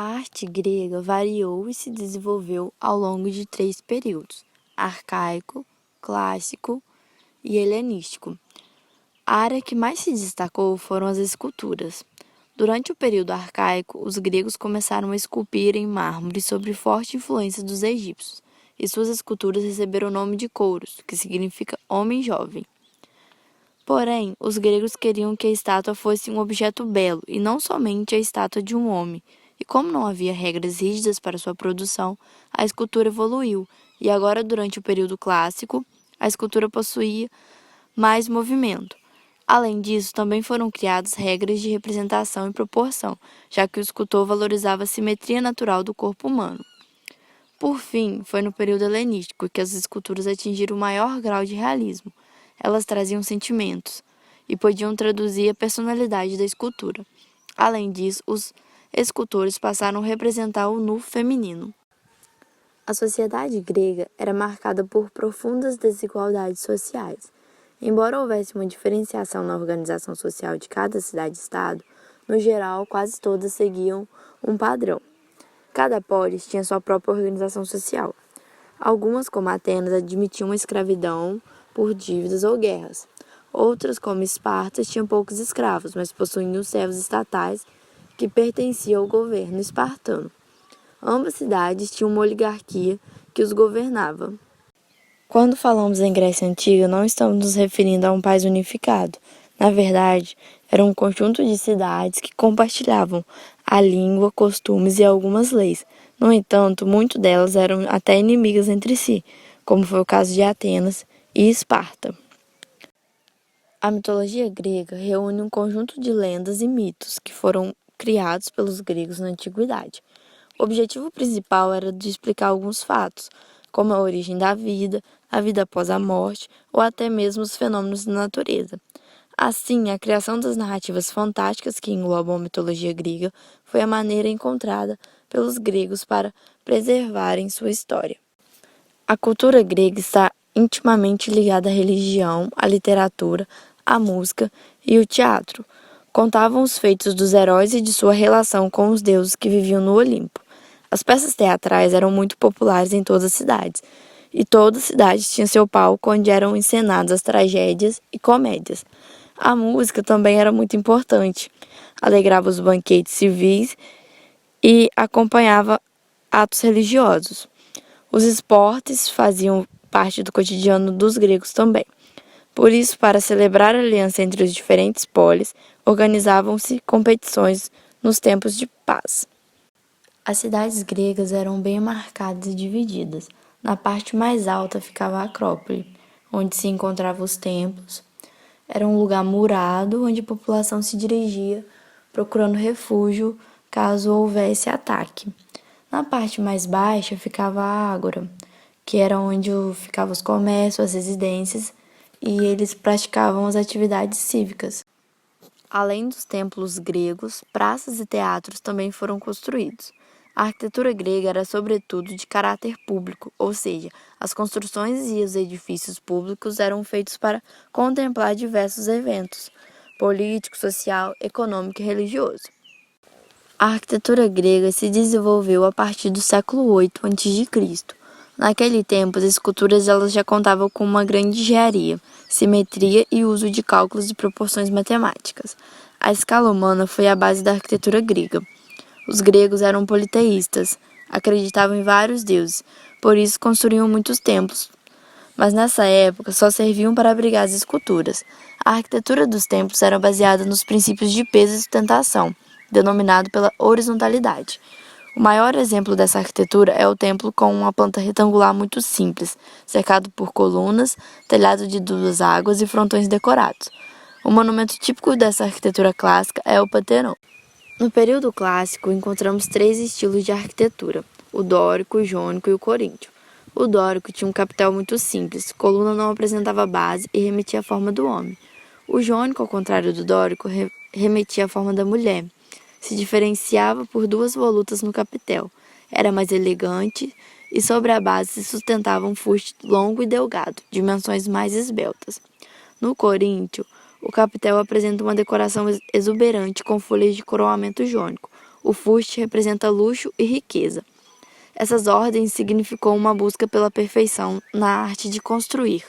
A arte grega variou e se desenvolveu ao longo de 3 períodos: arcaico, clássico e helenístico. A área que mais se destacou foram as esculturas. Durante o período arcaico, os gregos começaram a esculpir em mármore sob forte influência dos egípcios, e suas esculturas receberam o nome de kouros, que significa homem jovem. Porém, os gregos queriam que a estátua fosse um objeto belo e não somente a estátua de um homem. E como não havia regras rígidas para sua produção, a escultura evoluiu, e agora, durante o período clássico, a escultura possuía mais movimento. Além disso, também foram criadas regras de representação e proporção, já que o escultor valorizava a simetria natural do corpo humano. Por fim, foi no período helenístico que as esculturas atingiram o maior grau de realismo. Elas traziam sentimentos e podiam traduzir a personalidade da escultura. Além disso, os escultores passaram a representar o nu feminino. A sociedade grega era marcada por profundas desigualdades sociais. Embora houvesse uma diferenciação na organização social de cada cidade-estado, no geral, quase todas seguiam um padrão. Cada polis tinha sua própria organização social. Algumas, como Atenas, admitiam a escravidão por dívidas ou guerras. Outras, como Esparta, tinham poucos escravos, mas possuíam os servos estatais que pertenciam ao governo espartano. Ambas cidades tinham uma oligarquia que os governava. Quando falamos em Grécia Antiga, não estamos nos referindo a um país unificado. Na verdade, era um conjunto de cidades que compartilhavam a língua, costumes e algumas leis. No entanto, muitas delas eram até inimigas entre si, como foi o caso de Atenas e Esparta. A mitologia grega reúne um conjunto de lendas e mitos que foram criados pelos gregos na antiguidade. O objetivo principal era de explicar alguns fatos, como a origem da vida, a vida após a morte ou até mesmo os fenômenos da natureza. Assim, a criação das narrativas fantásticas que englobam a mitologia grega foi a maneira encontrada pelos gregos para preservarem sua história. A cultura grega está intimamente ligada à religião, à literatura, à música e ao teatro. Contavam os feitos dos heróis e de sua relação com os deuses que viviam no Olimpo. As peças teatrais eram muito populares em todas as cidades, e toda cidade tinha seu palco onde eram encenadas as tragédias e comédias. A música também era muito importante, alegrava os banquetes civis e acompanhava atos religiosos. Os esportes faziam parte do cotidiano dos gregos também. Por isso, para celebrar a aliança entre os diferentes polis, organizavam-se competições nos tempos de paz. As cidades gregas eram bem marcadas e divididas. Na parte mais alta ficava a Acrópole, onde se encontravam os templos. Era um lugar murado onde a população se dirigia procurando refúgio caso houvesse ataque. Na parte mais baixa ficava a Ágora, que era onde ficavam os comércios, as residências, e eles praticavam as atividades cívicas. Além dos templos gregos, praças e teatros também foram construídos. A arquitetura grega era sobretudo de caráter público, ou seja, as construções e os edifícios públicos eram feitos para contemplar diversos eventos político, social, econômico e religioso. A arquitetura grega se desenvolveu a partir do século VIII a.C. Naquele tempo, as esculturas elas já contavam com uma grande engenharia, simetria e uso de cálculos de proporções matemáticas. A escala humana foi a base da arquitetura grega. Os gregos eram politeístas, acreditavam em vários deuses, por isso construíam muitos templos. Mas nessa época só serviam para abrigar as esculturas. A arquitetura dos templos era baseada nos princípios de peso e sustentação, denominado pela horizontalidade. O maior exemplo dessa arquitetura é o templo com uma planta retangular muito simples, cercado por colunas, telhado de 2 águas e frontões decorados. O monumento típico dessa arquitetura clássica é o Panteão. No período clássico, encontramos 3 estilos de arquitetura: o dórico, o jônico e o coríntio. O dórico tinha um capitel muito simples, coluna não apresentava base e remetia à forma do homem. O jônico, ao contrário do dórico, remetia à forma da mulher. Se diferenciava por 2 volutas no capitel. Era mais elegante e sobre a base se sustentava um fuste longo e delgado, dimensões mais esbeltas. No coríntio, o capitel apresenta uma decoração exuberante com folhas de coroamento jônico. O fuste representa luxo e riqueza. Essas ordens significou uma busca pela perfeição na arte de construir.